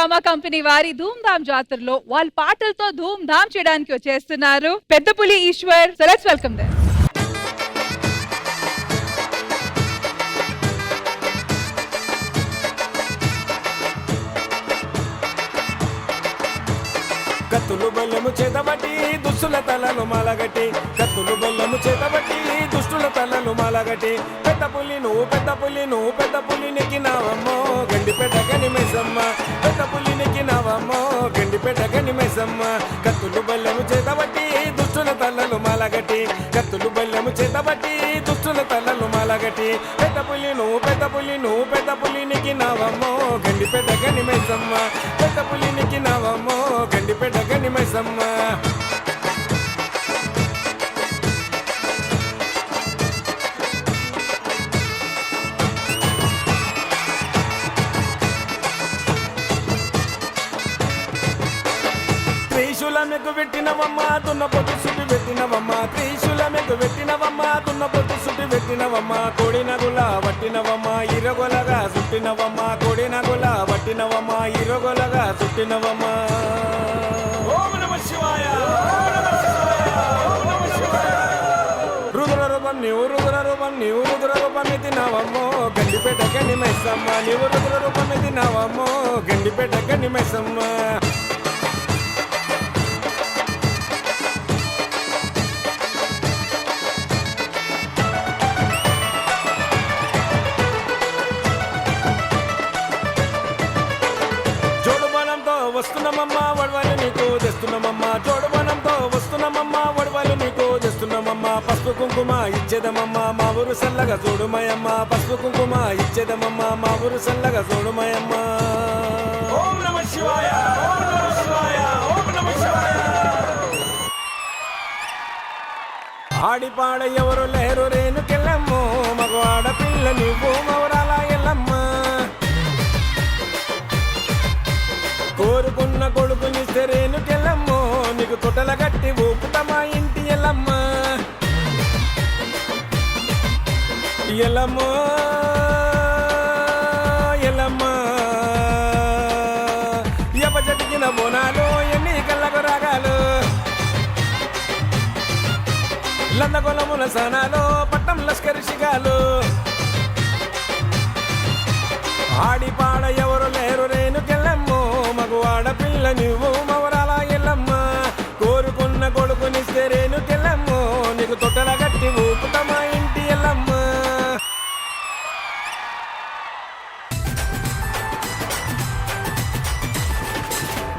Drama company వారి ధూమ్ ధామ్ జాతరలో వాళ్ళ పాటలతో ధూమ్ ధామ్ చేయడానికి వచ్చేస్తున్నారు పెద్దపులి Eshwar. So let's welcome them. కత్తులు బెల్లము చేతబట్టి దుష్టుల తలలు మాలగట్టి, కత్తులు బెల్లము చేతబట్టి దుష్టుల తలలు మాలగట్టి, పెద్ద పులి నువ్వు పెద్ద పులి నువ్వు పెద్ద పులి నెక్కినావమ్మో గండిపేట గనిమేసమ్మ, పెద్ద పులి నెక్కినావమ్మో గండిపేట గనిమేసమ్మ. కత్తులు బెల్లము చేతబట్టి దుష్టుల తలలు మాలగట్టి, కత్తులు బెల్లము చేతబట్టి దుష్టుల తలలు మాలగట్టి, పెద్ద పులి నువ్వు పెద్ద పులి నువ్వు పెద్ద పులి నెక్కినావమ్మో గండిపేట గనిమేసమ్మ, పెద్ద పులి నెక్కినావమ్మో గండిపేట గనిమేసమ్మ. త్రిశూలమెకు పెట్టినవమ్మ దున్న పొట్టు సుట్టి పెట్టినవమ్మ, త్రిశూలమెకు పెట్టినవమ్మ దున్న పొట్టు సుట్టి పెట్టినవమ్మ, కోడినగుల పట్టినవమ్మ ఇరగొలగా సుట్టినవమ్మ, కోడినగుల పట్టినవమ్మ ఇరగొలగా సుట్టినవమ్మ. ఓం నమః శివాయ, ఓం నమః శివాయ, ఓం నమః శివాయ. రుద్ర రూపం నీవు రుద్ర రూపం నీవు రుద్ర రూపం ఎత్తినావమ్మో గండిపేట గనిమేసమ్మ, నీవు రుద్ర రూపం ఎత్తినావమ్మో గండిపేట గనిమేసమ్మ. వస్తున్నామమ్మ వడవలు నీకు తెస్తున్నామమ్మ, జోడువనంతో వస్తున్నామమ్మ వడవలు నీకు తెస్తున్నామమ్మ, పసుపు కుంకుమ ఇచ్చేదమమ్మ మా ఊరు సల్లగా చూడుమయమ్మ, పసుపు కుంకుమ ఇచ్చేదమమ్మ మా ఊరు సల్లగా చూడుమయమ్మ. ఓం నమః శివాయ, ఓం నమః శివాయ, ఓం నమః శివాయ. ఆడిపాడ ఎవరు లేరు రేణుకెళ్ళమ్మో మగ ఆడపిల్ల నువ్వు మౌరాల ఎల్లమ్మ, కోరుకున్న కొడుకుని రేణుకెళ్ళమ్మో నీకు తొటల గట్టి ఊపుతమా ఇంటి ఎల్లమ్మ. ఎల్లమ్మో ఎల్లమ్మ ఎపచటికిన బోనాలు ఎన్ని కళ్ళకు రాగాలు, లందగొలముల సనాలు పట్టం లష్కరి శిగాలు, ఆడిపాడ ఎవరు లేరు రేణుకెళ్ళమ్మో మగు ఆడపిల్ల నువ్వు మవరాల ఎల్లమ్మ, కోరుకున్న కొడుకునిస్తే రేణుకెళ్ళమ్మో నీకు తొట్టల గట్టి ఊపుతమా ఇంటి ఎల్లమ్మ.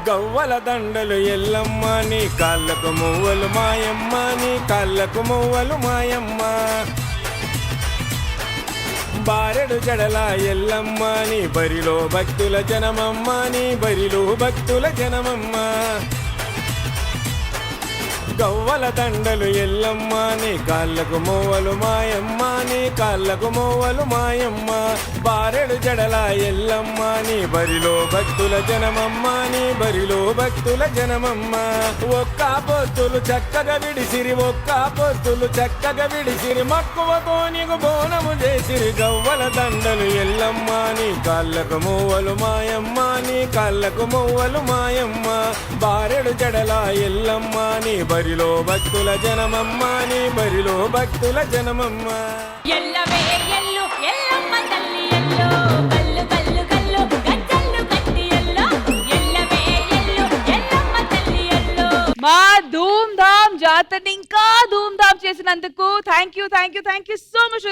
గవ్వల దండలు ఎల్లమ్మ నీ కాళ్ళకు మువ్వలు మాయమ్మ, నీ కాళ్ళకు మువ్వలు మాయమ్మ, బారెడు జడల ఎల్లమ్మ నీ బరిలో భక్తుల జనమమ్మ, నీ బరిలో భక్తుల జనమమ్మ. గవ్వల దండలు ఎల్లమ్మ నీ కాళ్ళకు మోవలు మాయమ్మ, నీ కాళ్ళకు మోవలు మాయమ్మ, బారెడు జడల ఎల్లమ్మ నీ బరిలో భక్తుల జనమమ్మ, నీ బరిలో భక్తుల జనమమ్మ. ఒక్క పొత్తులు చక్కగా విడిసిరి ఒక్క పొత్తులు చక్కగా విడిసిరి మక్కువతో నీకు బోనము చేసిరి, గవ్వల దండలు ఎల్లమ్మ నీ కాళ్ళకు మోవలు మాయమ్మ, నీ కాళ్ళకు మోవలు మాయమ్మ, బారెడు జడల ఎల్లమ్మ నీ బరిలో భక్తుల జనమమ్మ, నీ బరిలో భక్తుల జనమమ్మ. ఎల్లవే ఎల్లు ఎల్లమ్మ తల్లి ఎల్లో కల్లు కల్లు కల్లు గజ్జల్లు కట్టి ఎల్లో, ఎల్లవే ఎల్లు ఎల్లమ్మ తల్లి ఎల్లో. మా ధూమ్ ధామ్ జాతరని ఇంకా ధూమ్ ధామ్ చేసినందుకు thank you so much.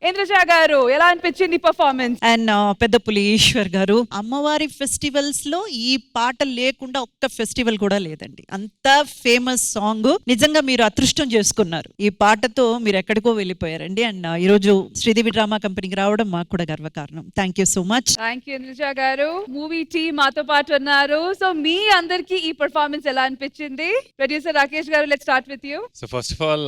Indraja గారు ఎలా అనిపించింది పర్ఫార్మెన్స్? అండ్ పెద్దపులి ఈశ్వర్ గారు, అమ్మవారి ఫెస్టివల్స్ లో ఈ పాట లేకుండా ఒక్క ఫెస్టివల్ కూడా లేదండి, అంత ఫేమస్ సాంగ్. నిజంగా మీరు అదృష్టం చేసుకున్నారు, ఈ పాటతో మీరు ఎక్కడికో వెళ్ళిపోయారండి. అండ్ ఈ రోజు శ్రీదేవి డ్రామా కంపెనీకి రావడం మాకు కూడా గర్వకారణం. Thank you so much. Thank you Indraja గారు. మూవీ టీమ్ మాతో పాటు ఉన్నారు. సో మీ అందరికి ఈ పర్ఫార్మెన్స్ ఎలా అనిపించింది? ప్రొడ్యూసర్ రాకేష్ గారు, let's start with you. So first of all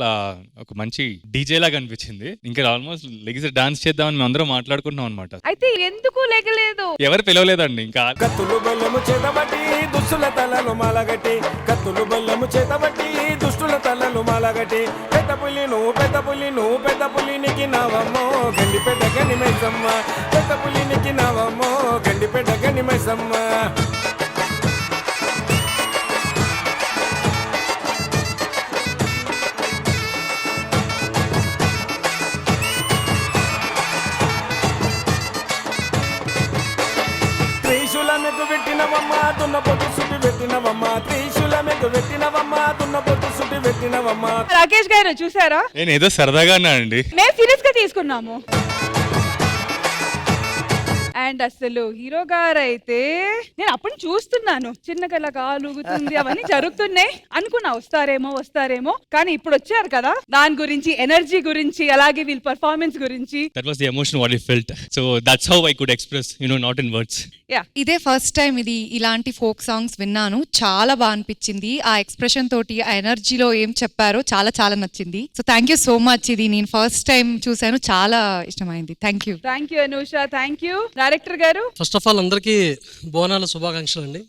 ఒక మంచి డీజే లాగా అనిపించింది. ఇంకా ఆల్మోస్ట్ లెగిసి డాన్స్ చేద్దామని మేము అందరం మాట్లాడుకుంటున్నాం అనమాట. అయితే ఎందుకు లేకలేదు? ఎవరు పిలవలేదండి. ఇంకా కత్తులు బెల్లము చేతబట్టి దుష్టుల తలలు మాలగట్టి, కత్తులు బెల్లము చేతబట్టి దుష్టుల తలలు మాలగట్టి, పెద్ద పులి నువ్వు పెద్ద పులి నువ్వు పెద్ద పులి నెక్కినావమ్మో గండిపేట గనిమేసమ్మ, పెద్ద పులి నెక్కినావమ్మో దున్నపోతు సుటి పెట్టినవమ్మా త్రిశూలమెకు పెట్టినవమ్మా దున్నపోతు సుటి పెట్టినవమ్మా. రాకేష్ గారు చూసారా? నేను ఏదో సరదాగా అన్నానండి. మేము సీరియస్ గా తీసుకున్నాము. అండ్ అసలు హీరో గారు అయితే నేను అప్పుడు చూస్తున్నాను చిన్నగా ఇలా కాలుగుతుంది అవన్నీ జరుగుతున్నాయి అనుకున్నా వస్తారేమో కానీ ఇప్పుడు వచ్చారు కదా దాని గురించి ఎనర్జీ గురించి అలాగే వీళ్ళ పర్ఫార్మెన్స్ గురించి. That was the emotion what I felt. So that's how I could express, not in words. ఇదే ఫస్ట్ టైం ఇలాంటి ఫోక్ సాంగ్స్ విన్నాను. చాలా బాగా అనిపించింది. ఆ ఎక్స్ప్రెషన్ తోటి ఆ ఎనర్జీలో ఏం చెప్పారో చాలా చాలా నచ్చింది. So thank you so much. ఇది నేను ఫస్ట్ టైం చూసాను, చాలా ఇష్టమైంది. Thank you Anusha. Thank you director గారు. ఫస్ట్ ఆఫ్ ఆల్ అందరికీ బోనాల శుభాకాంక్షలు అండి.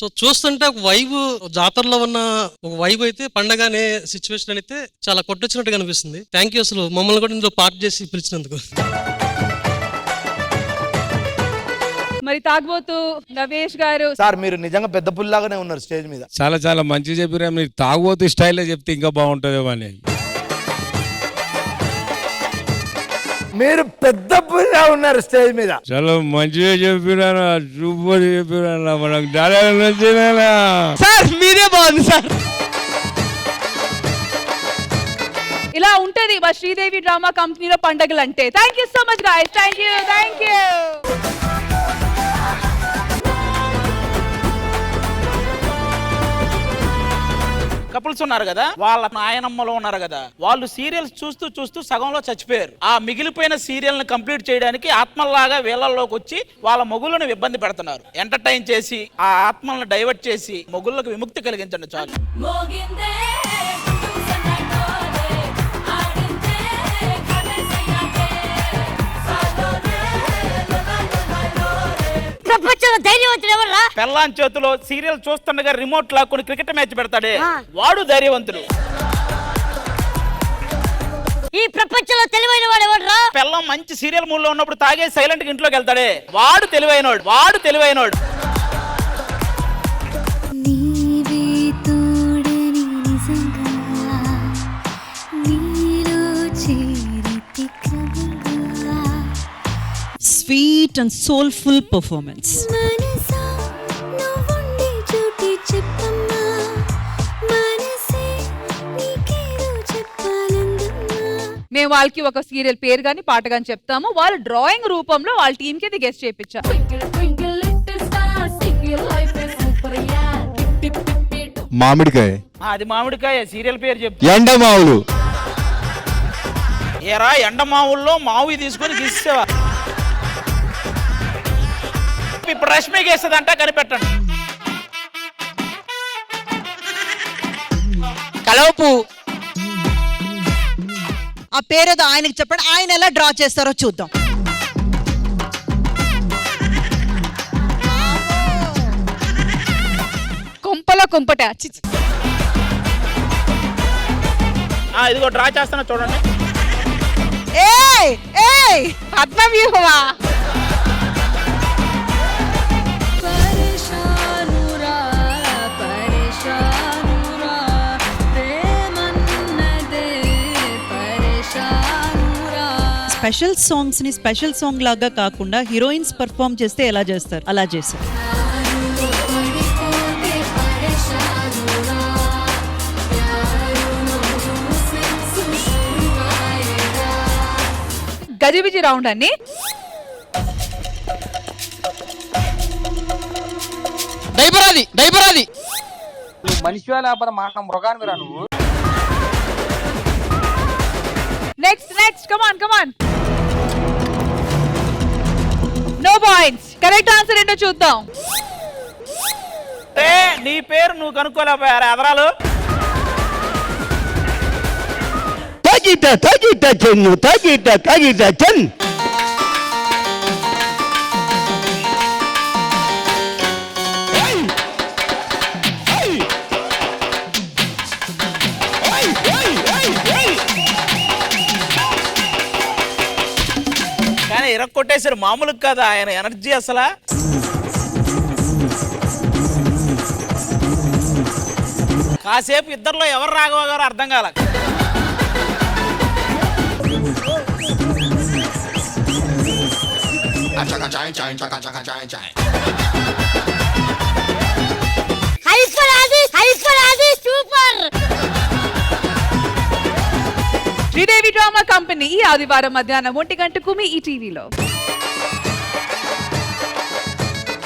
సో చూస్తుంటే ఒక వైబ్, జాతరలో ఉన్న ఒక వైబ్ అయితే పండగ అనే సిచ్యువేషన్ అయితే చాలా కొట్టొచ్చినట్టుగా అనిపిస్తుంది. థ్యాంక్ యూ అసలు మమ్మల్ని కూడా ఇందులో పార్ట్ చేసి పిలిచినందుకు. మరి తాగబోతు నవేష్ గారు. సార్ మీరు నిజంగా పెద్ద పుల్లాగానే ఉన్నారు స్టేజ్ మీద. చాలా మంచిగా చెప్పిరా. మీరు తాగుబోతు స్టైల్లో చెప్తే ఇంకా బాగుంటుందేమో అని. మీరు పెద్ద పుల్లా ఉన్నారు స్టేజ్ మీద. చాలా మంచిగా చెప్పిరా, సూపర్ చెప్పిరా. మనకు డైలాగ్ నచ్చినా సార్ మీరే బాగుంది సార్. ఇలా ఉంటది మా శ్రీదేవి డ్రామా కంపెనీలో పండగలు అంటే. Thank you so much guys. Thank you. Couples ఉన్నారు కదా, వాళ్ళ నాయనమ్మలో ఉన్నారు కదా, వాళ్ళు సీరియల్స్ చూస్తూ సగంలో చచ్చిపోయారు. ఆ మిగిలిపోయిన సీరియల్ ని కంప్లీట్ చేయడానికి ఆత్మల్లాగా వీళ్ళలోకి వచ్చి వాళ్ళ మొగుళ్ళను ఇబ్బంది పెడుతున్నారు. ఎంటర్టైన్ చేసి ఆ ఆత్మలను డైవర్ట్ చేసి మొగుళ్ళకు విముక్తి కలిగించండి చాలు. మోగిందే గుండు సన్నాటోలే ఆడిందే కథ సయ్యాటే సాలోనే లలలలలోలే. ప్రపంచంలో ధైర్యవంతుడు ఎవర్రా? పెళ్ళాం చేతిలో సీరియల్ చూస్తుండగా రిమోట్ లాక్కుని క్రికెట్ మ్యాచ్ పెడతాడే వాడు ధైర్యవంతుడు. ఈ ప్రపంచంలో తెలివైన వాడు ఎవడ్రా? పెళ్ళం మంచి సీరియల్ మూడ్ లో ఉన్నప్పుడు తాగే సైలెంట్ గా ఇంట్లోకి వెళ్తాడే వాడు తెలివైనోడు. నీవే తోడని నిజంగా నీలో చేరితి క్రమంగా స్వీట్ అండ్ సోల్ఫుల్ పర్ఫార్మెన్స్. మనసా నువ్వుండి చూటి చెప్పమ్మా మనసే నీకేదో చెప్పాలందమ్మా. మేము వాళ్ళకి ఒక సీరియల్ పేరు గాని పాట గాని చెప్తాము. వాళ్ళు డ్రాయింగ్ రూపంలో వాళ్ళ టీమ్ కి ఇది గెస్ట్ చేయించారు. మామిడికాయ. అది మామిడికాయ సీరియల్ పేరు చెప్పు. ఎండమావులు. ఏరా ఎండమావుల్లో మావి తీసుకొని గీసేవా? ఇప్పుడు రష్మి గీస్తుందంట, కనిపెట్టండి. కలవపు. ఆ పేరేదో ఆయనకి చెప్పండి, ఆయన ఎలా డ్రా చేస్తారో చూద్దాం. కుంపట ఇదిగో డ్రా చేస్తాను చూడండి. పద్మవ్యూహమా? స్పెషల్ సాంగ్స్ ని స్పెషల్ సాంగ్ లాగా కాకుండా హీరోయిన్స్ పర్ఫామ్ చేస్తే ఎలా చేస్తారు అలా చేశారు. గజిబిజి రౌండ్ అన్ని. దైపరాది నువ్వు మనిషి లేకపోతే మాట మృగాన్ని రా నువ్వు. Next come on. No points. Correct answer ఏంటో చూద్దాం. నీ పేరు నువ్వు కనుక్కోలేకపోయారా ఎదరాలు? తగిట చెన్. కానీ ఇరక్కొట్టేసారు, మామూలు కదా ఆయన ఎనర్జీ అసలు. కాసేపు ఇద్దరిలో ఎవరు రాఘవ గారు అర్థం కాల. సూపర్. శ్రీదేవి డ్రామా కంపెనీ ఈ ఆదివారం మధ్యాహ్నం 1 గంటకు మీ ఈ టీవీలో.